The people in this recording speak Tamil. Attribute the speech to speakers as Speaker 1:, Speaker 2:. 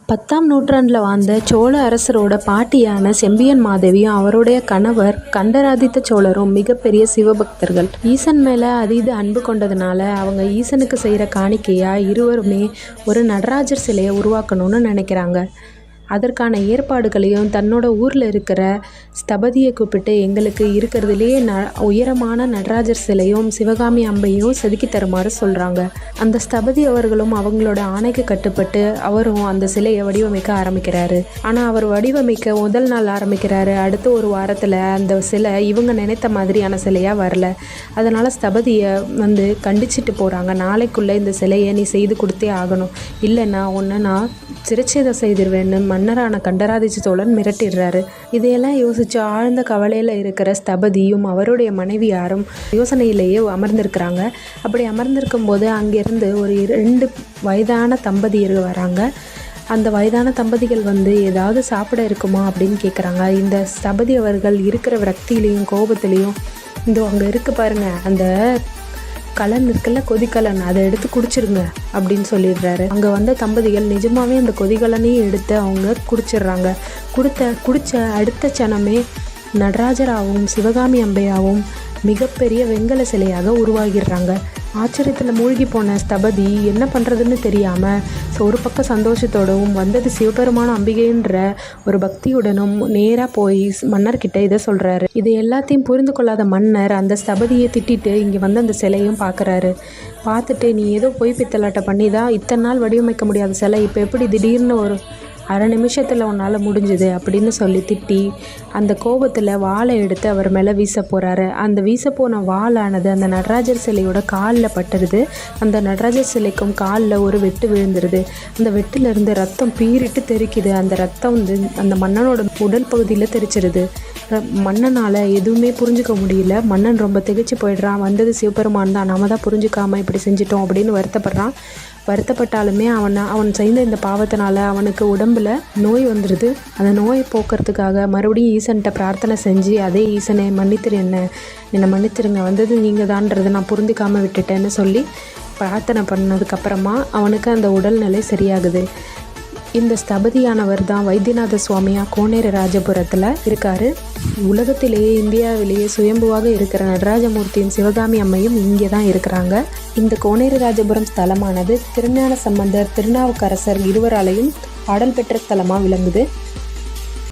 Speaker 1: 10ஆம் நூற்றாண்டில் வாழ்ந்த சோழ அரசரோட பாட்டியான செம்பியன் மாதேவியும் அவருடைய கணவர் கண்டராதித்த சோழரும் மிகப்பெரிய சிவபக்தர்கள். ஈசன் மேலே அதீத அன்பு கொண்டதுனால அவங்க ஈசனுக்கு செய்கிற காணிக்கையாக இருவருமே ஒரு நடராஜர் சிலையை உருவாக்கணும்னு நினைக்கிறாங்க. அதற்கான ஏற்பாடுகளையும் தன்னோட ஊரில் இருக்கிற ஸ்தபதியை கூப்பிட்டு எங்களுக்கு இருக்கிறதுலேயே உயரமான நடராஜர் சிலையும் சிவகாமி அம்பையும் செதுக்கி தருமாறு சொல்கிறாங்க. அந்த ஸ்தபதி அவர்களும் அவங்களோட ஆணைக்கு கட்டுப்பட்டு அவரும் அந்த சிலையை வடிவமைக்க ஆரம்பிக்கிறாரு. ஆனால் அவர் வடிவமைக்க முதல் நாள் ஆரம்பிக்கிறாரு. அடுத்த ஒரு வாரத்தில் அந்த சிலை இவங்க நினைத்த மாதிரியான சிலையாக வரல. அதனால் ஸ்தபதியை கண்டிச்சிட்டு போகிறாங்க. நாளைக்குள்ளே இந்த சிலையை நீ செய்து கொடுத்தே ஆகணும், இல்லைன்னா ஒன்று நான் சிரச்சேதம் செய்திருவேன்னு மன்னரான கண்டராதித்த சோழன் மிரட்டிடுறாரு. இதையெல்லாம் யோசித்து ஆழ்ந்த கவலையில் இருக்கிற ஸ்தபதியும் அவருடைய மனைவியாரும் யோசனையிலேயே அமர்ந்திருக்கிறாங்க. அப்படி அமர்ந்திருக்கும் போது அங்கேருந்து ஒரு 2 வயதான தம்பதியர்கள் வராங்க. அந்த வயதான தம்பதிகள் ஏதாவது சாப்பிட இருக்குமா அப்படின்னு கேட்குறாங்க. இந்த ஸ்தபதி அவர்கள் இருக்கிற விரக்தியிலையும் கோபத்திலையும் அங்கே இருக்கு பாருங்க, அந்த கலன் இருக்குல்ல, கொதிக்கலன், அதை எடுத்து குடிச்சிருங்க அப்படின்னு சொல்லிடுறாரு. அங்கே வந்த தம்பதிகள் நிஜமாவே அந்த கொதிக்கலனையும் எடுத்து அவங்க குடிச்சிடுறாங்க. குடித்த அடுத்த சனமே நடராஜராகவும் சிவகாமி அம்பையாவும் மிகப்பெரிய வெங்கல சிலையாக உருவாகிடுறாங்க. ஆச்சரியத்தில் மூழ்கி போன ஸ்தபதி என்ன பண்ணுறதுன்னு தெரியாமல் ஒரு பக்கம் சந்தோஷத்தோடவும் வந்தது சிவபெருமான அம்பிகைன்ற ஒரு பக்தியுடனும் நேராக போய் மன்னர்கிட்ட இதை சொல்கிறாரு. இது எல்லாத்தையும் புரிந்து கொள்ளாத மன்னர் அந்த ஸ்தபதியை திட்டிட்டு இங்கே அந்த சிலையும் பார்க்குறாரு. பார்த்துட்டு நீ ஏதோ பொய் பித்தலாட்டை பண்ணி தான் இத்தனை நாள் வடிவமைக்க முடியாத சிலை இப்போ எப்படி திடீர்னு ஒரு அரை நிமிஷத்தில் உன்னால் முடிஞ்சுது அப்படின்னு சொல்லி திட்டி அந்த கோபத்தில் வாளை எடுத்து அவர் மேலே வீச போகிறாரு. அந்த வீச போன வாளானது அந்த நடராஜர் சிலையோட காலில் பட்டுருது. அந்த நடராஜர் சிலைக்கும் காலில் ஒரு வெட்டு விழுந்துருது. அந்த வெட்டிலிருந்து ரத்தம் பீறிட்டு தெறிக்குது. அந்த ரத்தம் அந்த மன்னனோட உடல் பகுதியில் தெரிச்சிருது. மன்னனால் எதுவுமே புரிஞ்சுக்க முடியல. மன்னன் ரொம்ப திகைச்சு போயிடுறான். வந்தது சிவபெருமான் தான், நாம தான் புரிஞ்சுக்காமல் இப்படி செஞ்சிட்டோம் அப்படின்னு வருத்தப்பட்டாலுமே அவன் செய்த இந்த பாவத்தினால அவனுக்கு உடம்புல நோய் வந்துடுது. அந்த நோயை போக்குறதுக்காக மறுபடியும் ஈசன்கிட்ட பிரார்த்தனை செஞ்சு, அதே ஈசனை மன்னித்துரு, என்னை மன்னித்துருங்க, வந்தது நீங்கள் தான்றதை நான் புரிஞ்சுக்காமல் விட்டுட்டேன்னு சொல்லி பிரார்த்தனை பண்ணதுக்கப்புறமா அவனுக்கு அந்த உடல்நிலை சரியாகுது. இந்த ஸ்தபதியானவர் தான் வைத்தியநாத சுவாமியாக கோனேறு ராஜபுரத்தில் இருக்கார். உலகத்திலேயே இந்தியாவிலேயே சுயம்புவாக இருக்கிற நடராஜமூர்த்தியும் சிவகாமி அம்மையும் இங்கே தான் இருக்கிறாங்க. இந்த கோனேறு ராஜபுரம் ஸ்தலமானது திருஞான சம்பந்தர், திருநாவுக்கரசர் இருவராலையும் பாடல் பெற்ற ஸ்தலமாக விளங்குது.